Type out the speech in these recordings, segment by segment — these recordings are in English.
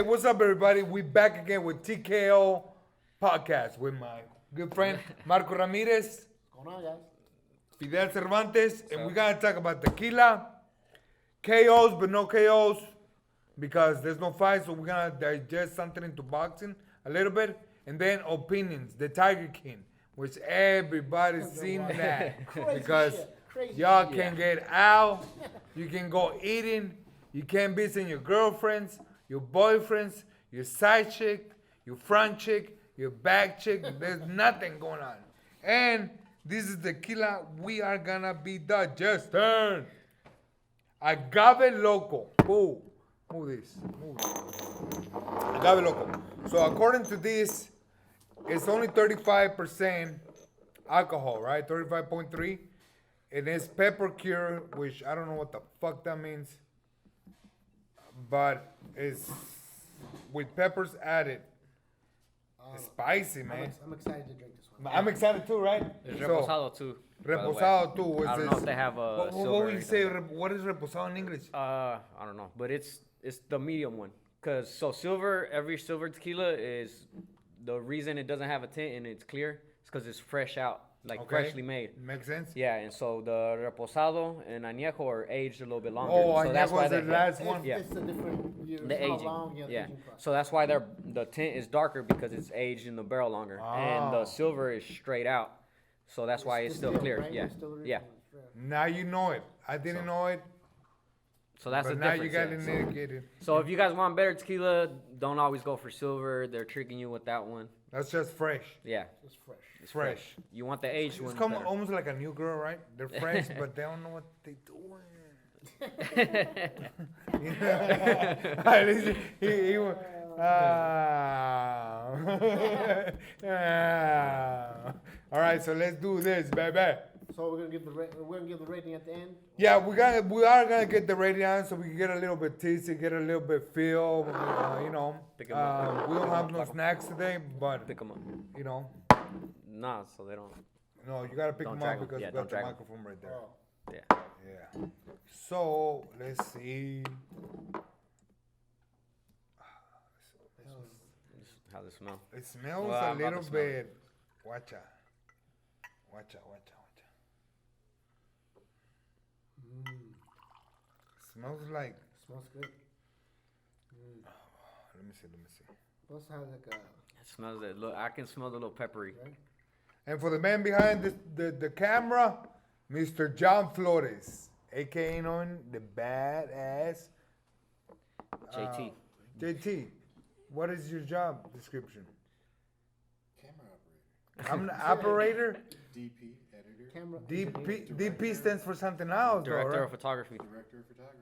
what's up, everybody? We back again with T.K.O. podcast with my good friend Marco Ramirez. What's going on, guys? Fidel Cervantes, and we're gonna talk about tequila, KOs, but no KOs because there's no fight, so we're gonna digest something into boxing a little bit, and then opinions, the Tiger King, which everybody's seen that because y'all can get out, you can go eating, you can visit your girlfriends, your boyfriends, your side chick, your front chick, your back chick. There's nothing going on, and this is tequila we are gonna be digesting. Agave Loco. Move this. Agave Loco. So according to this, it's only 35% alcohol, right? 35.3. And it's pepper cure, which I don't know what the fuck that means. But it's with peppers added. It's spicy, man. I'm excited to drink this one. I'm excited too, right? There's reposado too. Reposado too. I don't know if they have a silver. What would you say? What is reposado in English? I don't know, but it's the medium one. Cause every silver tequila is the reason it doesn't have a tint and it's clear. It's cause it's fresh out, like freshly made. Makes sense. Yeah, and so the reposado and añejo are aged a little bit longer. Oh, so that's why the last one. Yeah. It's a different year. The aging. Yeah. Aging process. So that's why the tint is darker because it's aged in the barrel longer, and the silver is straight out. So that's why it's still clear. Right? Yeah. Yeah. Now you know it. I didn't know it. So that's the But now difference. you got to get it. So if you guys want better tequila, don't always go for silver. They're tricking you with that one. That's just fresh. Yeah. It's fresh. It's fresh. You want the aged It's one. almost like a new girl, right? They're fresh, but they don't know what they doing. At least he went, All right, so let's do this, baby. So we're gonna give the rating at the end. Yeah, we are gonna get the rating on so we can get a little bit tasty, get a little bit feel. You know, Pick 'em up. we don't have no snacks today, but Pick them up. you know, Nah, so they don't. no, you gotta pick Don't them up drag 'em. because Yeah, we don't got the drag 'em. microphone right there. Oh. Yeah. Yeah. So let's see. How does it smell? It smells Well, a I'm about to little smell bit. Watcha. Smells like. Smells good. Let me see. Also has like a. It smells it. Look, I can smell the little peppery. Right? And for the man behind the camera, Mr. John Flores, aka known the badass JT. JT. What is your job description? Camera operator. I'm the operator. DP, editor. Camera. DP stands for something else, though, Director right? of photography. Director of photography.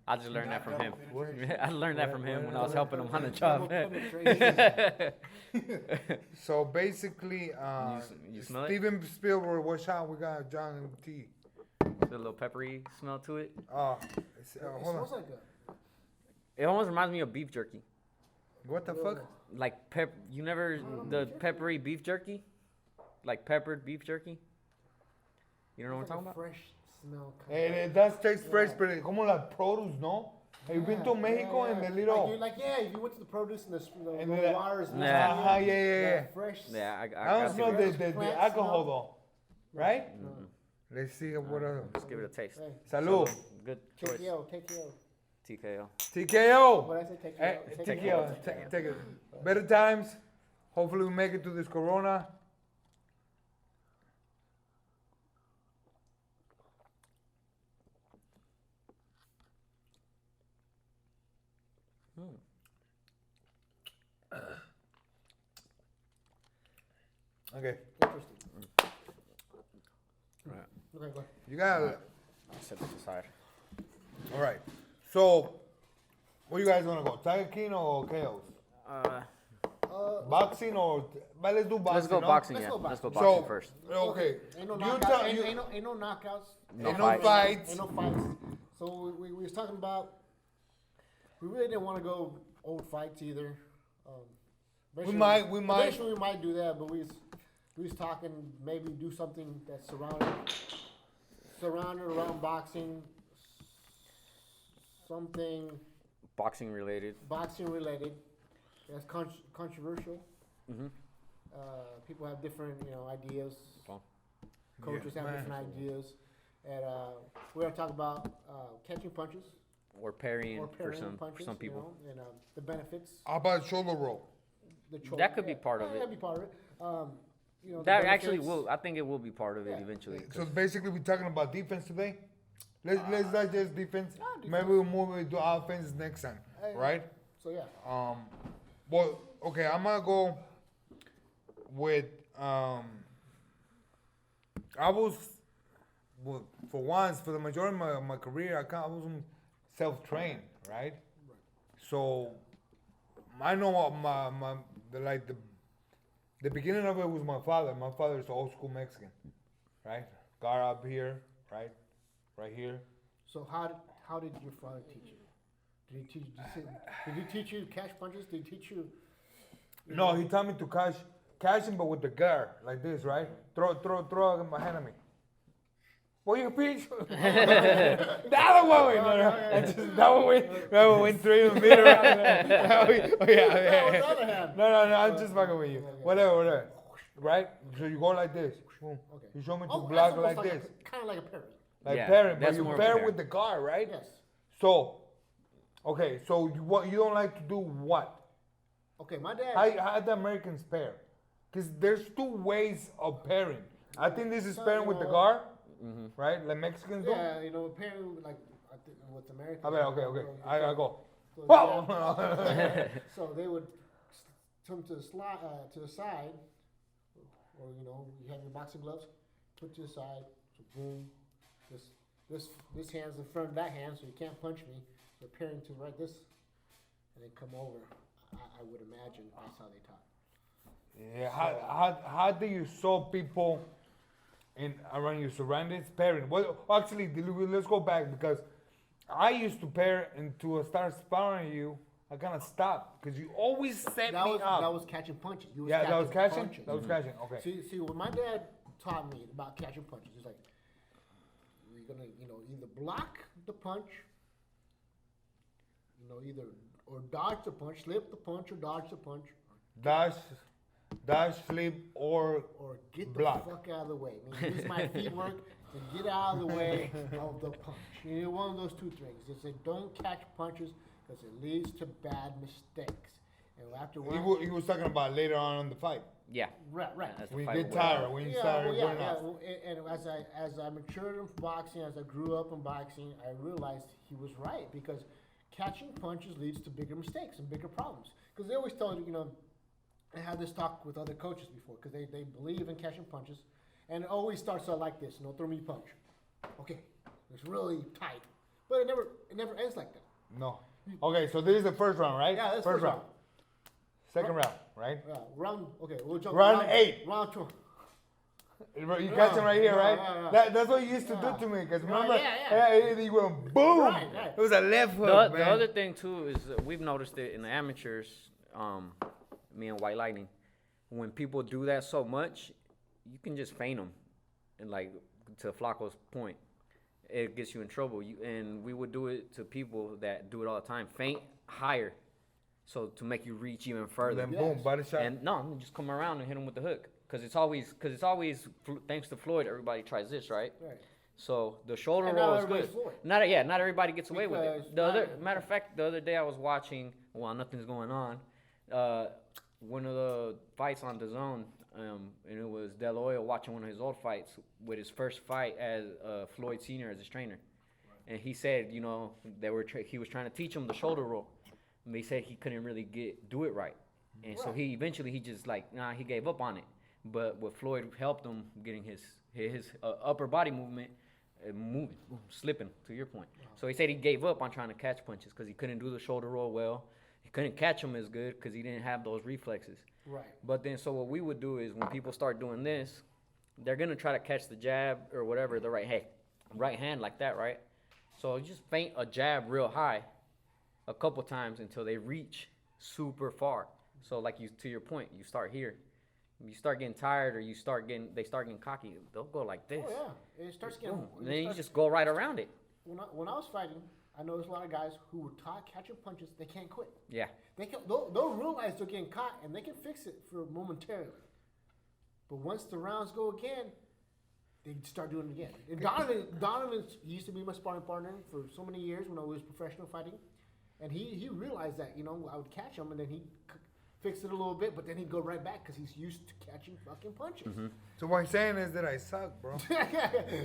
I just learned that from him. Where? I learned that from him when I was helping him on the job. So basically, You smell it? Steven Spielberg, what shot we got? John T. The little peppery smell to it. It Hold on. smells like a. It almost reminds me of beef jerky. What the fuck? Like the peppery beef jerky? Like peppered beef jerky? You don't know what I'm talking about? Fresh smell. It does taste fresh, but it's como la produce, no? Have you been to Mexico and the little? If you went to the produce and the And little the- wires. yeah. Fresh. Yeah, I I don't smell it. the Plant alcohol smell. though, right? Let's see what Let's give it a taste. Hey, Salud. Good choice. T.K.O. TKO. TKO. What did I say? Take it. Better times. Hopefully we make it to this corona. Okay. Interesting. Right. Okay, go ahead. You got I'll set this aside. all right. So, where you guys wanna go? Tiger King or KOs? Boxing or but let's do boxing. Let's go no? boxing, Let's yeah. go Let's go boxing. boxing So first. okay. Ain't no You knockouts. tell- Ain't, you- ain't no knockouts. No Ain't fights. no fights. Ain't no fights. So we was talking about. We really didn't want to go old fights either. We might. Eventually we might do that, but we was talking maybe do something that's surrounded around boxing. Something Boxing related. boxing related. That's controversial. Mhm. People have different, ideas. Oh. Coaches Yeah, have man. different ideas. And we're gonna talk about catching punches Or parrying, or parrying for punches. some people. And the benefits. How about shoulder roll? The That could be part of it. That'd be part of it. The That actually benefits. will. I think it will be part of it Yeah. eventually. So 'cause basically, we're talking about defense today. Let's not just defense. defense. Maybe we'll move into offense next time, right? So yeah. Well, okay, I'm gonna go with I was, well, for once, for the majority of my career, I wasn't self-trained, right? So I know what the beginning of it was my father. My father is old school Mexican, right? Got up here, right here. So how did your father teach you? Did he teach you catch punches? Did he teach you? No, he taught me to catch him, but with the guard, like this, right? Throw my hand at me. What you preach? That one went. That one went 3 meters around. Oh yeah. No, I'm just fucking with you. Okay. Whatever. Right? So you go like this. Boom. Okay. You show me to Oh, block that's like almost this. Kind of like a parry. Like Yeah, parry, but that's you more of a pair parry. with the guard, right? Yes. So, okay, so you don't like to do what? Okay, my dad. How the Americans pair? Because there's 2 ways of pairing. I think this is So, pairing you with the know- guard, right? Like Mexicans do. Yeah, parry like I think with Americans. Okay. I go. So, Whoa! so they would come to the side, or you have your boxing gloves, put to the side. So boom, this hand's in front of that hand, so you can't punch me. So pairing to right this, and then come over. I would imagine that's how they taught. Yeah. How do you saw people around your surroundings pairing? Well, actually, let's go back because I used to pair and to start sparring you. I kind of stopped because you always set me up. That was catching punches. You was Yeah, that was catching. punches. That was catching. Okay. See, when my dad taught me about catching punches, he's like, you're gonna, either block the punch, either or dodge the punch, slip the punch, or dodge the punch, Dash, flip, or or get the block. fuck out of the way. I mean, use my feet work and get out of the way of the punch. One of those 2 things. It's like don't catch punches because it leads to bad mistakes. And after He was talking about later on in the fight. yeah. right. That's the When you fight get with tired, when you started going off. Well, and as I matured in boxing, as I grew up in boxing, I realized he was right because catching punches leads to bigger mistakes and bigger problems. Because they always tell you, I had this talk with other coaches before because they believe in catching punches, and it always starts out like this, throw me a punch. Okay, it's really tight, but it never ends like that. No. Okay, so this is the first round, right? Yeah, that's first first round. Second round, right? Yeah, round. Okay, we'll jump. Round 8. Round 2. You catch him right here, Yeah, right? yeah. That's what you used to Yeah. do to me. Because Yeah, remember, yeah. you went boom. Right. It was a left hook, The man. other thing too is we've noticed it in the amateurs. Me and White Lightning, when people do that so much, you can just feint them, and like to Flaco's point, it gets you in trouble. And we would do it to people that do it all the time. Feint higher, so to make you reach even further. Then boom, body shot. And no, just come around and hit him with the hook. Because it's always thanks to Floyd, everybody tries this, right? Right. So the shoulder And roll not is good. everybody's Floyd. Not everybody gets away with Because it. Matter of fact, the other day I was watching while nothing's going on, one of the fights on DAZN, and it was Del Hoyo watching one of his old fights with his first fight as Floyd Senior as his trainer, and he said, he was trying to teach him the shoulder roll, and they said he couldn't really do it right, and so he just he gave up on it. But what Floyd helped him getting his upper body movement, moving, slipping, to your point. So he said he gave up on trying to catch punches because he couldn't do the shoulder roll well. He couldn't catch them as good because he didn't have those reflexes. Right. But then, so what we would do is when people start doing this, they're going to try to catch the jab or whatever, the right hand like that, right? So you just feint a jab real high a couple times until they reach super far. So to your point, you start here. You start getting tired or they start getting cocky, they'll go like this. Oh yeah, it starts getting. Boom. And then you just go right around it. When I was fighting, I know there's a lot of guys who were taught catching punches. They can't quit. Yeah. They'll realize they're getting caught and they can fix it for momentarily. But once the rounds go again, they start doing it again. And Donovan used to be my sparring partner for so many years when I was professional fighting, and he realized that I would catch him and then he'd fix it a little bit, but then he'd go right back because he's used to catching fucking punches. Mm-hmm. So what he's saying is that I suck, bro.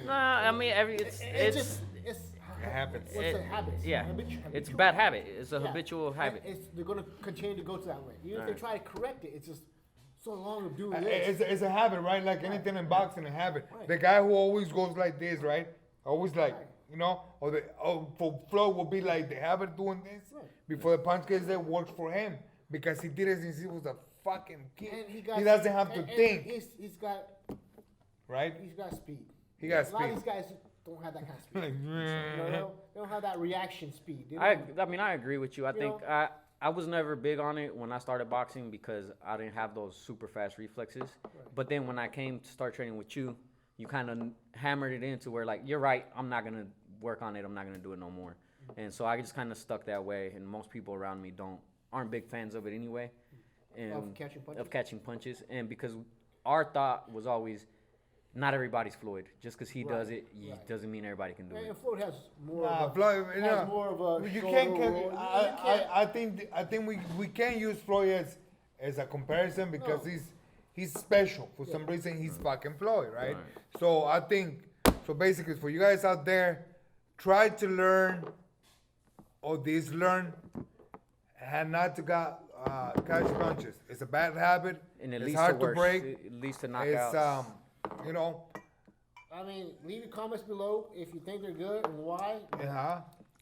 Nah, I mean it's It happens. What's a habit? Yeah, Habitual it's a bad habit. It's a Yeah. habitual habit. They're going to continue to go to that way. Even if they try to correct it, it's just so long of doing It's, this. it's a habit, right? Like anything in boxing, a habit. Right. The guy who always goes like this, right? Always like, Right. for Flo will be like the habit doing this Right. before the punch gets there works for him because he did it since he was a fucking kid. And He doesn't have to and think, He's got right? speed. He got A lot of speed. these guys don't have that kind of speed. Like, They don't have that reaction speed. They I don't- mean I agree with you. I think know? I was never big on it when I started boxing because I didn't have those super fast reflexes. But then when I came to start training with you, you kind of hammered it into where like you're right. I'm not gonna work on it. I'm not gonna do it no more. And so I just kind of stuck that way. And most people around me aren't big fans of it anyway. And Of catching punches? Of catching punches. And because our thought was always, not everybody's Floyd. Just because he does it, doesn't mean everybody can do And it. Floyd has more Nah, of a, Floyd, has more of a you shoulder can't. roll. I think we can't use Floyd as a comparison because No. he's special for some reason. He's fucking Floyd, right? Right. So I think basically for you guys out there, try to learn and not to catch punches. It's a bad habit. And it it's leads hard to to worse. break. It leads to It's knockouts. I mean, leave your comments below if you think they're good and why.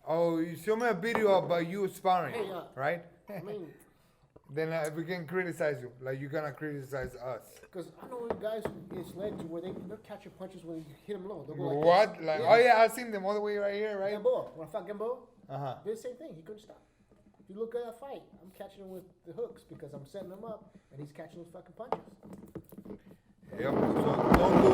Oh, you show me a video about you sparring, Hey, right? I mean, Then we can criticize you, like you're gonna criticize us. because I know guys who it's led to where they're catching punches when you hit them low. They'll go like What? this. Like, Yeah. oh yeah, I seen them all the way right here, right? Gamboa. When I fought Gamboa, Uh-huh. did the same thing. He couldn't stop. If you look at that fight, I'm catching him with the hooks because I'm setting him up and he's catching those fucking punches. Yep. So don't do